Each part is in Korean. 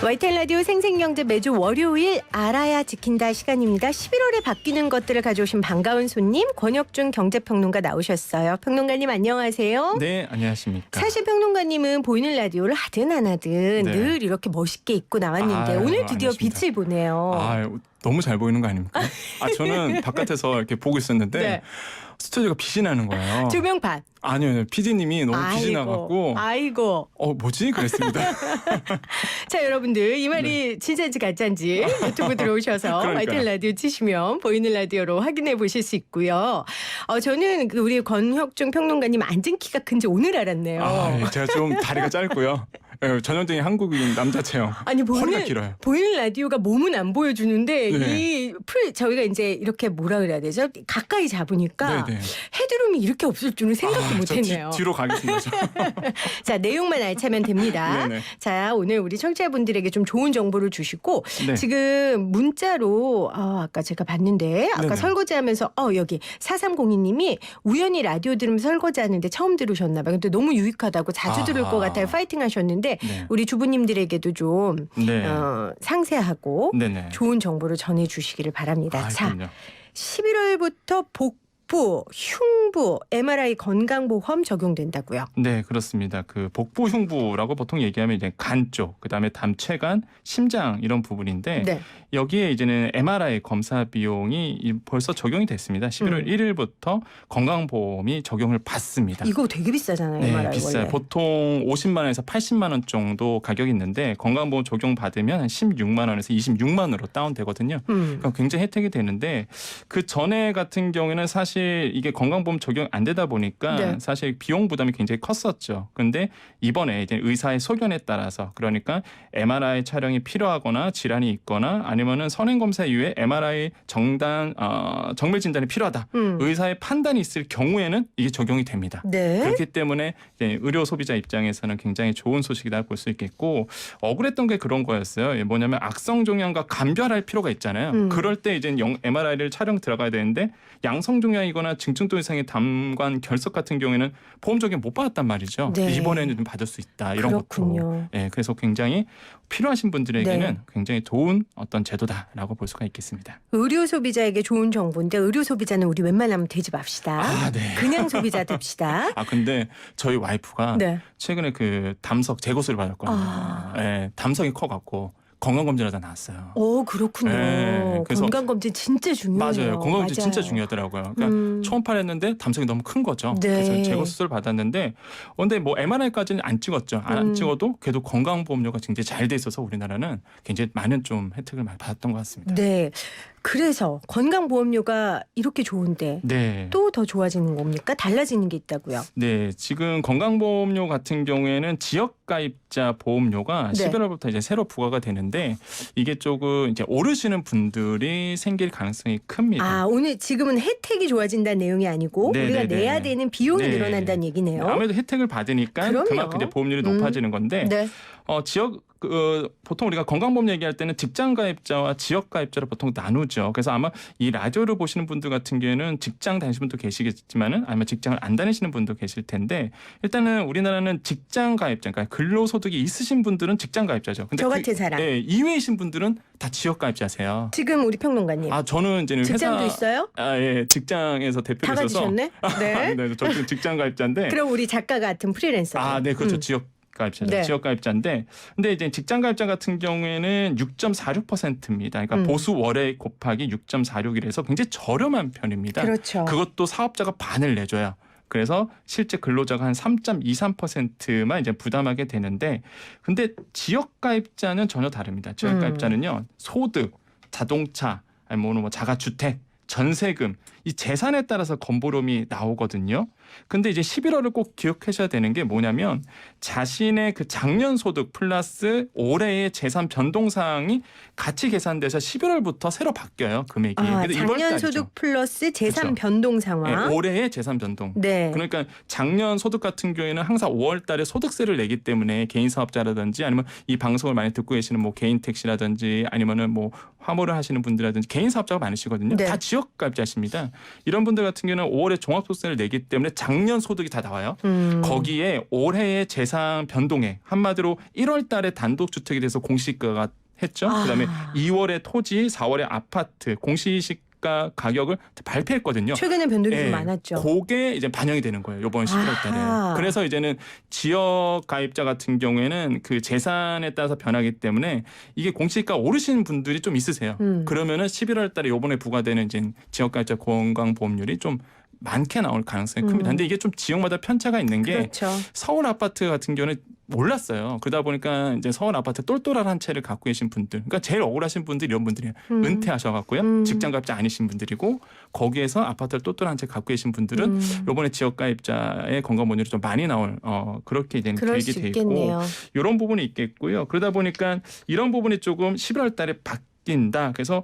YTN 라디오 생생경제 매주 월요일 알아야 지킨다 시간입니다. 11월에 바뀌는 것들을 가져오신 반가운 손님 권혁준 경제평론가 나오셨어요. 평론가님 안녕하세요. 네, 안녕하십니까. 사실 평론가님은 보이는 라디오를 하든 안 하든 네. 늘 이렇게 멋있게 입고 나왔는데 아유, 오늘 드디어 아니십니다. 빛을 보네요. 너무 잘 보이는 거 아닙니까? 저는 바깥에서 이렇게 보고 있었는데 네. 스튜디오가 빛이 나는 거예요. 조명 반. 아니요, PD님이 너무 빛이 나갖고 아이고. 뭐지? 그랬습니다. 자, 여러분들 이 말이 진짜인지 가짜인지 유튜브 들어오셔서 그러니까요. YTN 라디오 치시면 보이는 라디오로 확인해 보실 수 있고요. 저는 우리 권혁중 평론가님 앉은 키가 큰지 오늘 알았네요. 제가 좀 다리가 짧고요. 전형적인 한국인 남자 체형. 아니 허리가 길어요. 보이는 라디오가 몸은 안 보여주는데 네. 저희가 이제 이렇게 뭐라 그래야 되죠? 가까이 잡으니까 네네. 헤드룸이 이렇게 없을 줄은 생각도 못했네요. 뒤로 가겠습니다. 자, 내용만 알차면 됩니다. 네네. 자, 오늘 우리 청취자분들에게 좀 좋은 정보를 주시고 네. 지금 문자로 아까 제가 봤는데 아까 네네. 설거지하면서 여기 4302님이 우연히 라디오 들으면서 설거지하는데 처음 들으셨나 봐요. 근데 너무 유익하다고 자주 들을 것 같아요. 파이팅 하셨는데 네. 우리 주부님들에게도 좀 네. 상세하고 네네. 좋은 정보를 전해주시기를 바랍니다. 자, 그럼요. 11월부터 복부, 흉부, MRI 건강보험 적용된다고요. 네, 그렇습니다. 그 복부 흉부라고 보통 얘기하면 이제 간 쪽, 그다음에 담체간, 심장 이런 부분인데 네. 여기에 이제는 MRI 검사 비용이 벌써 적용이 됐습니다. 11월 1일부터 건강보험이 적용을 받습니다. 이거 되게 비싸잖아요. 네, MRI 비싸요. 원래. 보통 50만 원에서 80만 원 정도 가격이 있는데 건강보험 적용 받으면 한 16만 원에서 26만 원으로 다운되거든요. 그러니까 굉장히 혜택이 되는데 그 전에 같은 경우에는 사실 이게 건강보험 적용 안 되다 보니까 네. 사실 비용 부담이 굉장히 컸었죠. 근데 이번에 이제 의사의 소견에 따라서 그러니까 MRI 촬영이 필요하거나 질환이 있거나 아니면은 선행 검사 이후에 MRI 정밀 진단이 필요하다. 의사의 판단이 있을 경우에는 이게 적용이 됩니다. 네. 그렇기 때문에 이제 의료 소비자 입장에서는 굉장히 좋은 소식이다 볼 수 있겠고 억울했던 게 그런 거였어요. 뭐냐면 악성 종양과 감별할 필요가 있잖아요. 그럴 때 이제 MRI를 촬영 들어가야 되는데 양성 종양이거나 증증도 이상의 담관 결석 같은 경우에는 보험 적용 못 받았단 말이죠. 네. 이번에는 좀 받을 수 있다. 이런 그렇군요. 것도. 네, 그래서 굉장히 필요하신 분들에게는 네. 굉장히 좋은 어떤 제도다라고 볼 수가 있겠습니다. 의료 소비자에게 좋은 정보인데 의료 소비자는 우리 웬만하면 되지 맙시다. 네. 그냥 소비자 됩시다. 근데 저희 와이프가 네. 최근에 그 담석 재고수를 받았거든요. 네, 담석이 커갖고 건강검진하다 나왔어요. 그렇군요. 네, 그래서 건강검진 진짜 중요해요. 맞아요. 건강검진 맞아요. 진짜 중요하더라고요. 그러니까 초음파를 했는데 담석이 너무 큰 거죠. 네. 그래서 재고수술 받았는데 근데 뭐 MRI까지는 안 찍었죠. 안 찍어도 그래도 건강보험료가 굉장히 잘 돼 있어서 우리나라는 굉장히 많은 좀 혜택을 많이 받았던 것 같습니다. 네. 그래서 건강보험료가 이렇게 좋은데 네. 또 더 좋아지는 겁니까? 달라지는 게 있다고요? 네, 지금 건강보험료 같은 경우에는 지역가입자 보험료가 네. 11월부터 이제 새로 부과가 되는데 이게 조금 이제 오르시는 분들이 생길 가능성이 큽니다. 오늘 지금은 혜택이 좋아진다는 내용이 아니고 네, 우리가 네, 네. 내야 되는 비용이 네. 늘어난다는 얘기네요. 아무래도 혜택을 받으니까 그럼요. 그만큼 이제 보험료이 높아지는 건데 네. 보통 우리가 건강보험 얘기할 때는 직장가입자와 지역가입자를 보통 나누죠. 그래서 아마 이 라디오를 보시는 분들 같은 경우에는 직장 다니시는 분도 계시겠지만은 아니면 직장을 안 다니시는 분도 계실 텐데 일단은 우리나라는 직장가입자, 그러니까 근로소득이 있으신 분들은 직장가입자죠. 근데 저 같은 사람. 이외이신 분들은 다 지역가입자세요. 지금 우리 평론가님. 저는 이제 직장도 있어요? 예, 직장에서 다 대표를 있어서. 가지셨네? 네. 네, 저는 직장가입자인데. 그럼 우리 작가 같은 프리랜서. 네, 그렇죠. 지역가입자죠. 네. 지역가입자인데, 근데 이제 직장가입자 같은 경우에는 6.46%입니다. 그러니까 보수 월에 곱하기 6.46이라서 굉장히 저렴한 편입니다. 그렇죠. 그것도 사업자가 반을 내줘요. 그래서 실제 근로자가 한 3.23%만 이제 부담하게 되는데, 근데 지역가입자는 전혀 다릅니다. 지역가입자는요, 소득, 자동차, 아니면 뭐 자가주택, 전세금, 이 재산에 따라서 건보료이 나오거든요. 근데 이제 11월을 꼭 기억하셔야 되는 게 뭐냐면 자신의 그 작년 소득 플러스 올해의 재산 변동 사항이 같이 계산돼서 11월부터 새로 바뀌어요, 금액이. 그래서 이번 작년 달이죠. 소득 플러스 재산 그렇죠. 변동 상황. 네, 올해의 재산 변동. 네. 그러니까 작년 소득 같은 경우에는 항상 5월 달에 소득세를 내기 때문에 개인 사업자라든지 아니면 이 방송을 많이 듣고 계시는 뭐 개인 택시라든지 아니면은 뭐 화물을 하시는 분들이라든지 개인 사업자가 많으시거든요. 네. 다 지역가입자십니다. 이런 분들 같은 경우는 5월에 종합소득세를 내기 때문에 작년 소득이 다 나와요. 음. 거기에 올해의 재산 변동액 한마디로 1월 달에 단독주택에 대해서 공시지가가 했죠. 그다음에 2월에 토지, 4월에 아파트 공시지가 가격을 발표했거든요. 최근에 변동이 예, 좀 많았죠. 그게 이제 반영이 되는 거예요. 이번 11월 달에. 아하. 그래서 이제는 지역 가입자 같은 경우에는 그 재산에 따라서 변하기 때문에 이게 공시지가 오르신 분들이 좀 있으세요. 그러면은 11월 달에 이번에 부과되는 이제 지역 가입자 건강보험료리 좀 많게 나올 가능성이 큽니다. 근데 이게 좀 지역마다 편차가 있는 게 그렇죠. 서울 아파트 같은 경우는 몰랐어요. 그러다 보니까 이제 서울 아파트 똘똘한 한 채를 갖고 계신 분들, 그러니까 제일 억울하신 분들이 이런 분들이에요. 은퇴하셔갖고요, 직장 가입자 아니신 분들이고 거기에서 아파트를 똘똘한 채 갖고 계신 분들은 이번에 지역 가입자의 건강보험료를 좀 많이 나올 그렇게 이제 그럴 계획이 수 돼 있고 있겠네요. 이런 부분이 있겠고요. 그러다 보니까 이런 부분이 조금 11월달에 바뀐다. 그래서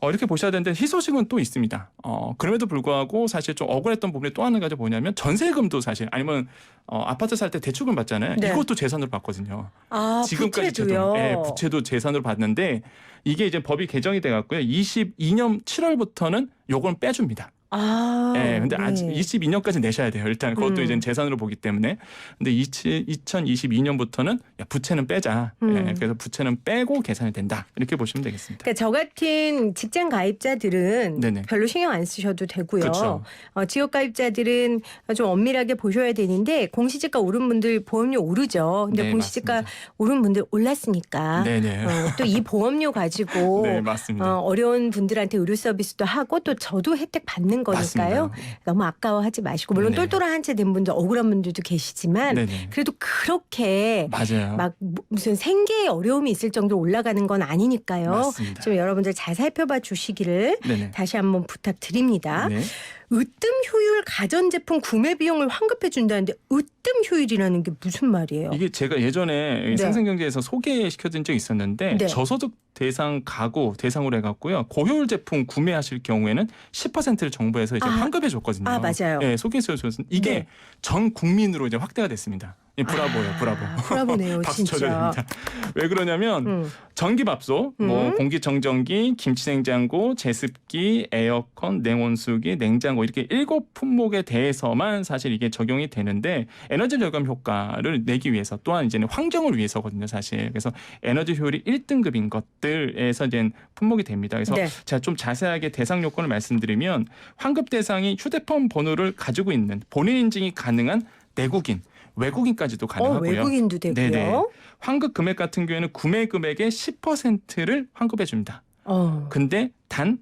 이렇게 보셔야 되는데 희소식은 또 있습니다. 그럼에도 불구하고 사실 좀 억울했던 부분이 또 하나 가지 뭐냐면 전세금도 사실 아니면 아파트 살 때 대출금 받잖아요. 네. 이것도 재산으로 받거든요. 아, 지금까지 부채도요. 네, 부채도 재산으로 받는데 이게 이제 법이 개정이 돼 갖고요. 22년 7월부터는 요건 빼줍니다. 아, 네, 근데 네. 아직 22년까지 내셔야 돼요. 일단 그것도 이제 재산으로 보기 때문에. 근데 2022년부터는 부채는 빼자. 네, 그래서 부채는 빼고 계산이 된다. 이렇게 보시면 되겠습니다. 그러니까 저 같은 직장 가입자들은 네네. 별로 신경 안 쓰셔도 되고요. 그렇죠. 지역 가입자들은 좀 엄밀하게 보셔야 되는데 공시지가 오른 분들 보험료 오르죠. 근데 네, 공시지가 맞습니다. 오른 분들 올랐으니까 네네. 또 이 보험료 가지고 네, 맞습니다. 어려운 분들한테 의료 서비스도 하고 또 저도 혜택 받는 거니까요. 맞습니다. 너무 아까워하지 마시고 물론 네. 똘똘한 한 채 된 분들 억울한 분들도 계시지만 네네. 그래도 그렇게 맞아요. 막 무슨 생계에 어려움이 있을 정도로 올라가는 건 아니니까요. 맞습니다. 좀 여러분들 잘 살펴봐 주시기를 네네. 다시 한번 부탁드립니다. 네. 으뜸 효율 가전제품 구매 비용을 환급해 준다는데 으뜸 효율이라는 게 무슨 말이에요? 이게 제가 예전에 네. 생생경제에서 소개시켜드린 적이 있었는데 네. 저소득 대상 가구 대상으로 해갖고요. 고효율 제품 구매하실 경우에는 10%를 정부에서 이제 환급해 줬거든요. 아, 맞아요. 네, 소개해줬습니다. 이게 네. 전 국민으로 이제 확대가 됐습니다. 브라보예요, 브라보. 브라보네요, 박수 진짜. 쳐줘야 됩니다. 왜 그러냐면 전기밥솥, 뭐 공기청정기, 김치냉장고, 제습기, 에어컨, 냉온수기, 냉장고 이렇게 7품목에 대해서만 사실 이게 적용이 되는데 에너지 절감 효과를 내기 위해서 또한 이제는 환경을 위해서거든요, 사실. 그래서 에너지 효율이 1등급인 것들에서 이제 품목이 됩니다. 그래서 네. 제가 좀 자세하게 대상 요건을 말씀드리면 환급 대상이 휴대폰 번호를 가지고 있는 본인 인증이 가능한 내국인, 외국인까지도 가능하고요. 외국인도 되고요. 네네. 환급 금액 같은 경우에는 구매 금액의 10%를 환급해 줍니다. 근데 단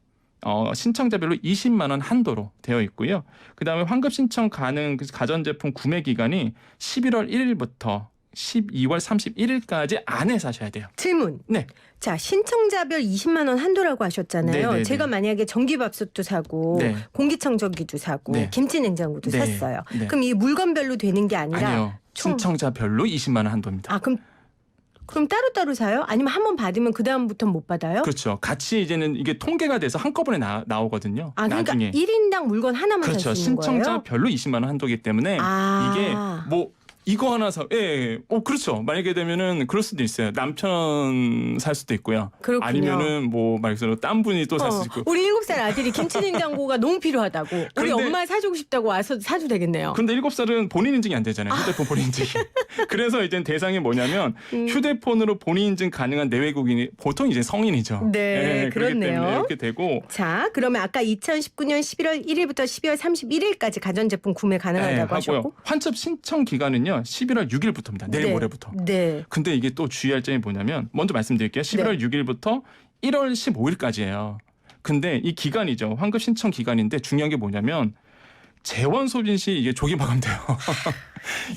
신청자별로 20만 원 한도로 되어 있고요. 그다음에 환급 신청 가능 가전제품 구매 기간이 11월 1일부터 12월 31일까지 안에 사셔야 돼요. 질문. 네. 자, 신청자별 20만 원 한도라고 하셨잖아요. 네네네. 제가 만약에 전기밥솥도 사고 네. 공기청정기도 사고 네. 김치냉장고도 네. 샀어요. 네. 그럼 이 물건별로 되는 게 아니라 아니요. 신청자별로 20만 원 한도입니다. 그럼 따로따로 사요? 아니면 한 번 받으면 그다음부터 못 받아요? 그렇죠. 같이 이제는 이게 통계가 돼서 한꺼번에 나오거든요. 그러니까 나중에. 1인당 물건 하나만 살 그렇죠. 수 있는 거예요? 신청자별로 20만 원 한도이기 때문에 이게 뭐 이거 하나 그렇죠. 만약에 되면은 그럴 수도 있어요. 남편 살 수도 있고요. 그렇군요. 아니면은 뭐 말 그대로 딴 분이 또 살 수도 있고. 우리 7살 아들이 김치냉장고가 너무 필요하다고. 우리 그런데- 엄마 사주고 싶다고 와서 사도 되겠네요. 근데 7살은 본인 인증이 안 되잖아요. 휴대폰 본인 인증이. 그래서 이제 대상이 뭐냐면 휴대폰으로 본인 인증 가능한 내외국인이 보통 이제 성인이죠. 네, 그렇기 그렇네요. 때문에 이렇게 되고 자, 그러면 아까 2019년 11월 1일부터 12월 31일까지 가전제품 구매 가능하다고 하셨고. 환첩 신청 기간은요. 11월 6일부터입니다. 내일 네. 모레부터. 네. 근데 이게 또 주의할 점이 뭐냐면 먼저 말씀드릴게요. 11월 6일부터 1월 15일까지예요. 근데 이 기간이죠. 환급 신청 기간인데 중요한 게 뭐냐면 재원 소진 시 이게 조기 마감돼요.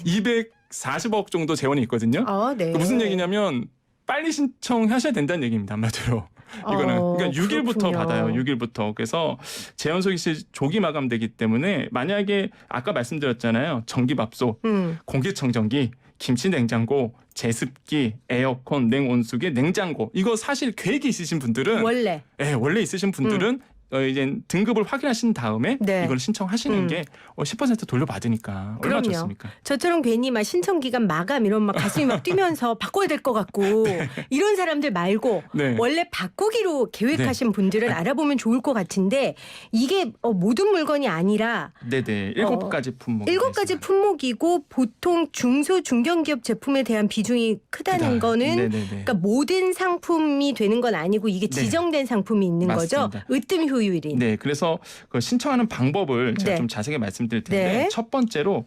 240억 정도 재원이 있거든요. 네. 무슨 얘기냐면 빨리 신청하셔야 된다는 얘기입니다. 한마디로. 이거는 그러니까 6일부터 그렇군요. 받아요. 6일부터. 그래서 재원 소진 시 조기 마감되기 때문에 만약에 아까 말씀드렸잖아요. 전기밥솥, 공기청정기, 김치냉장고, 제습기, 에어컨, 냉온수기, 냉장고 이거 사실 계획이 있으신 분들은 원래 원래 있으신 분들은 이제 등급을 확인하신 다음에 네. 이걸 신청하시는 게 10% 돌려받으니까 얼마나 그럼요. 좋습니까? 저처럼 괜히 막 신청 기간 마감 이런 막 가슴이 막 뛰면서 바꿔야 될 것 같고 이런 사람들 말고 네. 원래 바꾸기로 계획하신 분들은 알아보면 좋을 것 같은데 이게 모든 물건이 아니라 네네 7가지 품목 7가지 품목이고 보통 중소 중견기업 제품에 대한 비중이 크다는 거는 네네네. 그러니까 모든 상품이 되는 건 아니고 이게 네. 지정된 상품이 있는 맞습니다. 거죠. 으뜸 효율인. 네, 그래서 그 신청하는 방법을 제가 네. 좀 자세하게 말씀드릴 텐데 네. 첫 번째로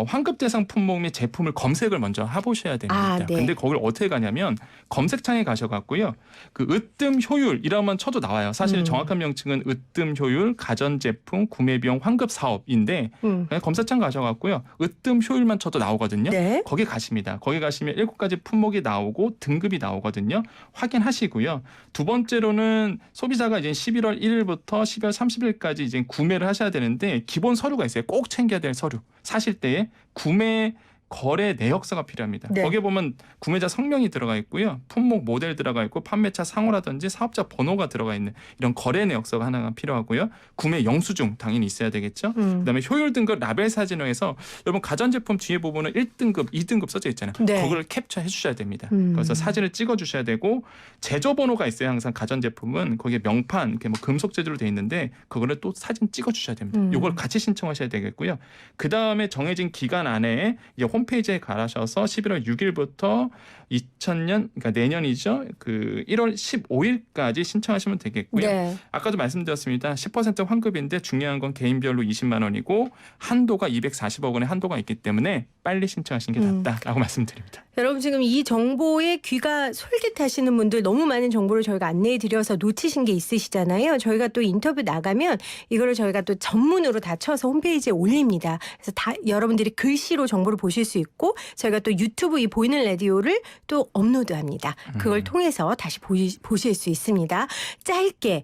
환급 대상 품목 및 제품을 검색을 먼저 해보셔야 됩니다. 네. 근데 거기를 어떻게 가냐면 검색창에 가셔갖고요. 그 으뜸 효율이라고만 쳐도 나와요. 사실 정확한 명칭은 으뜸 효율 가전제품 구매비용 환급 사업인데 그냥 검색창 가셔갖고요. 으뜸 효율만 쳐도 나오거든요. 네. 거기 가십니다. 거기 가시면 7가지 품목이 나오고 등급이 나오거든요. 확인하시고요. 두 번째로는 소비자가 이제 11월 1일부터 12월 30일까지 이제 구매를 하셔야 되는데 기본 서류가 있어요. 꼭 챙겨야 될 서류. 사실 때에 구매 거래 내역서가 필요합니다. 네. 거기에 보면 구매자 성명이 들어가 있고요. 품목 모델 들어가 있고 판매차 상호라든지 사업자 번호가 들어가 있는 이런 거래 내역서가 하나가 필요하고요. 구매 영수증 당연히 있어야 되겠죠. 그다음에 효율 등급 라벨 사진호에서 여러분 가전제품 뒤에 부분은 1등급, 2등급 써져 있잖아요. 네. 그걸 캡처해 주셔야 됩니다. 그래서 사진을 찍어 주셔야 되고 제조 번호가 있어요. 항상 가전제품은 거기에 명판, 이렇게 뭐 금속 재질로 돼 있는데 그거를 또 사진 찍어 주셔야 됩니다. 이걸 같이 신청하셔야 되겠고요. 그다음에 정해진 기간 안에 이제 홈페이지에 가셔서 11월 6일부터 2000년 그러니까 내년이죠. 그 1월 15일까지 신청하시면 되겠고요. 네. 아까도 말씀드렸습니다. 10% 환급인데 중요한 건 개인별로 20만 원이고 한도가 240억 원의 한도가 있기 때문에 빨리 신청하시는 게 낫다라고 말씀드립니다. 여러분 지금 이 정보에 귀가 솔깃하시는 분들 너무 많은 정보를 저희가 안내해 드려서 놓치신 게 있으시잖아요. 저희가 또 인터뷰 나가면 이거를 저희가 또 전문으로 다 쳐서 홈페이지에 올립니다. 그래서 다 여러분들이 글씨로 정보를 보실 수 있고 저희가 또 유튜브 이 보이는 라디오를 또 업로드합니다. 그걸 통해서 다시 보실 수 있습니다. 짧게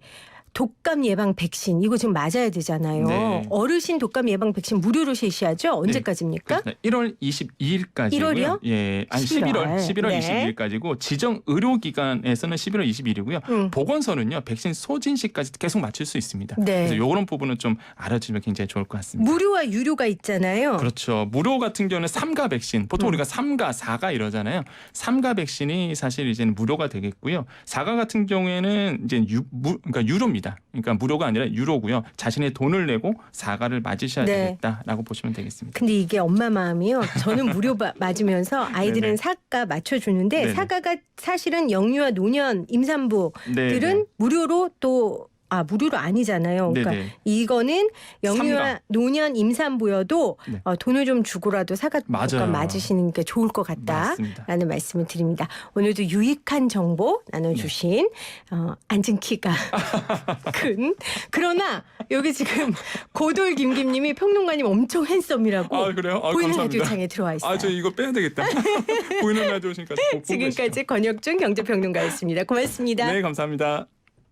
독감 예방 백신 이거 지금 맞아야 되잖아요. 네. 어르신 독감 예방 백신 무료로 실시하죠? 언제까지입니까? 그렇습니다. 1월 22일까지고요. 1월이요? 예, 아니 11월 네. 22일까지고 지정 의료기관에서는 11월 20일이고요. 보건소는요 백신 소진 시까지 계속 맞출 수 있습니다. 네. 그래서 이런 부분은 좀 알아주시면 굉장히 좋을 것 같습니다. 무료와 유료가 있잖아요. 그렇죠. 무료 같은 경우는 3가 백신. 보통 우리가 3가, 4가 이러잖아요. 3가 백신이 사실 이제는 무료가 되겠고요. 4가 같은 경우에는 이제 그러니까 유료입니다. 그러니까 무료가 아니라 유료고요. 자신의 돈을 내고 4가를 맞으셔야 네. 되겠다라고 보시면 되겠습니다. 근데 이게 엄마 마음이요. 저는 무료 맞으면서 아이들은 네네. 4가 맞춰주는데 네네. 4가가 사실은 영유아 노년 임산부들은 네네. 무료로 또 무료로 아니잖아요. 그러니까 네네. 이거는 영유아 삼가. 노년 임산부여도 네. 돈을 좀 주고라도 사과 맞아요. 맞으시는 게 좋을 것 맞습니다. 같다라는 말씀을 드립니다. 오늘도 유익한 정보 나눠주신 앉은 키가 큰 그러나 여기 지금 고돌 김김님이 평론가님 엄청 핸섬이라고 아 그래요? 아, 보이는 감사합니다. 라디오 창에 들어와 있어요. 아, 저 이거 빼야 되겠다. 보이는 라디오 오시니까 꼭 보고 지금까지 권혁준 경제평론가였습니다. 고맙습니다. 계시죠. 네, 감사합니다.